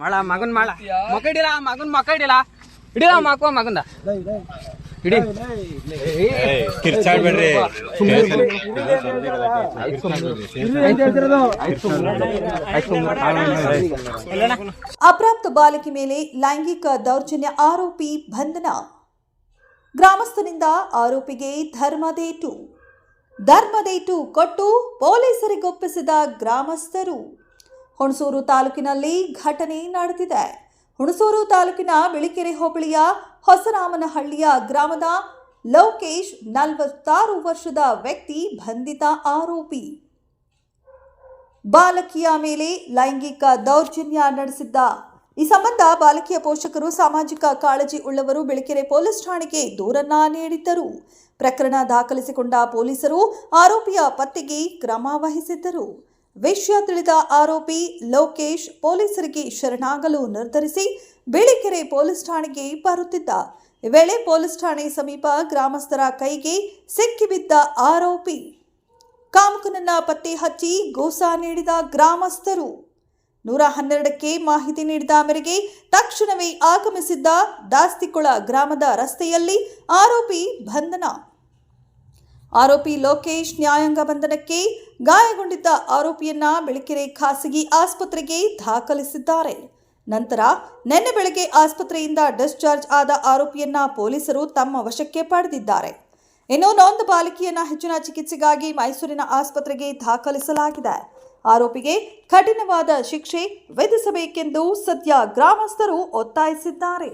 ಮಾಡ ಮಗನ್ ಮಾಡ ಮಕ್ಕ ಹಿಡಿಲ ಮಗನ್ ಮಕ್ಕ ಹಿಡಿಲ ಹಿಡಿಲ ಮಕ್ಕ ಮಗಂದ ಹಿಡಿ ಕಿರ್ಚಾಡ್ಬೇಡ್ರಿ. ಅಪ್ರಾಪ್ತ ಬಾಲಕಿ ಮೇಲೆ ಲೈಂಗಿಕ ದೌರ್ಜನ್ಯ ಆರೋಪಿ ಬಂಧನ. ಗ್ರಾಮಸ್ಥನಿಂದ ಆರೋಪಿಗೆ ಧರ್ಮದೇಟು ಕೊಟ್ಟು ಪೊಲೀಸರಿಗೊಪ್ಪಿಸಿದ ಗ್ರಾಮಸ್ಥರು. ಹುಣಸೂರು ತಾಲೂಕಿನಲ್ಲಿ ಘಟನೆ ನಡೆದಿದೆ. ಹುಣಸೂರು ತಾಲೂಕಿನ ಬಿಳಿಕೆರೆ ಹೋಬಳಿಯ ಹೊಸರಾಮನಹಳ್ಳಿಯ ಗ್ರಾಮದ ಲೋಕೇಶ್ 46 ವರ್ಷದ ವ್ಯಕ್ತಿ ಬಂಧಿತ ಆರೋಪಿ. ಬಾಲಕಿಯ ಮೇಲೆ ಲೈಂಗಿಕ ದೌರ್ಜನ್ಯ ನಡೆಸಿದ್ದ ಈ ಸಂಬಂಧ ಬಾಲಕಿಯ ಪೋಷಕರು ಸಾಮಾಜಿಕ ಕಾಳಜಿ ಉಳ್ಳವರು ಬಿಳಿಕೆರೆ ಪೊಲೀಸ್ ಠಾಣೆಗೆ ದೂರನ್ನ ನೀಡಿದ್ದರು. ಪ್ರಕರಣ ದಾಖಲಿಸಿಕೊಂಡ ಪೊಲೀಸರು ಆರೋಪಿಯ ಪತ್ತೆಗೆ ಕ್ರಮ ವಹಿಸಿದ್ದರು. ವಿಷಯ ತಿಳಿದ ಆರೋಪಿ ಲೋಕೇಶ್ ಪೊಲೀಸರಿಗೆ ಶರಣಾಗಲು ನಿರ್ಧರಿಸಿ ಬಿಳಿಕೆರೆ ಪೊಲೀಸ್ ಠಾಣೆಗೆ ಬರುತ್ತಿದ್ದ. ಈ ವೇಳೆ ಪೊಲೀಸ್ ಠಾಣೆ ಸಮೀಪ ಗ್ರಾಮಸ್ಥರ ಕೈಗೆ ಸಿಕ್ಕಿಬಿದ್ದ ಆರೋಪಿ ಕಾಮುಕನನ್ನ ಪತ್ತೆ ಹಚ್ಚಿ ಗೋಸಾ ನೀಡಿದ ಗ್ರಾಮಸ್ಥರು. 112ಕ್ಕೆ ಮಾಹಿತಿ ನೀಡಿದ ಮೇರೆಗೆ ತಕ್ಷಣವೇ ಆಗಮಿಸಿದ್ದ ದಾಸ್ತಿಕೊಳ ಗ್ರಾಮದ ರಸ್ತೆಯಲ್ಲಿ ಆರೋಪಿ ಬಂಧನ. ಆರೋಪಿ ಲೋಕೇಶ್ ನ್ಯಾಯಾಂಗ ಬಂಧನಕ್ಕೆ ಗಾಯಗೊಂಡಿದ್ದ ಆರೋಪಿಯನ್ನ ಬಿಳಿಕೆರೆ ಖಾಸಗಿ ಆಸ್ಪತ್ರೆಗೆ ದಾಖಲಿಸಿದ್ದಾರೆ. ನಂತರ ನಿನ್ನೆ ಬೆಳಗ್ಗೆ ಆಸ್ಪತ್ರೆಯಿಂದ ಡಿಸ್ಚಾರ್ಜ್ ಆದ ಆರೋಪಿಯನ್ನ ಪೊಲೀಸರು ತಮ್ಮ ವಶಕ್ಕೆ ಪಡೆದಿದ್ದಾರೆ. ಇನ್ನು ನೊಂದ ಬಾಲಕಿಯನ್ನ ಹೆಚ್ಚಿನ ಚಿಕಿತ್ಸೆಗಾಗಿ ಮೈಸೂರಿನ ಆಸ್ಪತ್ರೆಗೆ ದಾಖಲಿಸಲಾಗಿದೆ. ಆರೋಪಿಗೆ ಕಠಿಣವಾದ ಶಿಕ್ಷೆ ವಿಧಿಸಬೇಕೆಂದು ಸದ್ಯ ಗ್ರಾಮಸ್ಥರು ಒತ್ತಾಯಿಸಿದ್ದಾರೆ.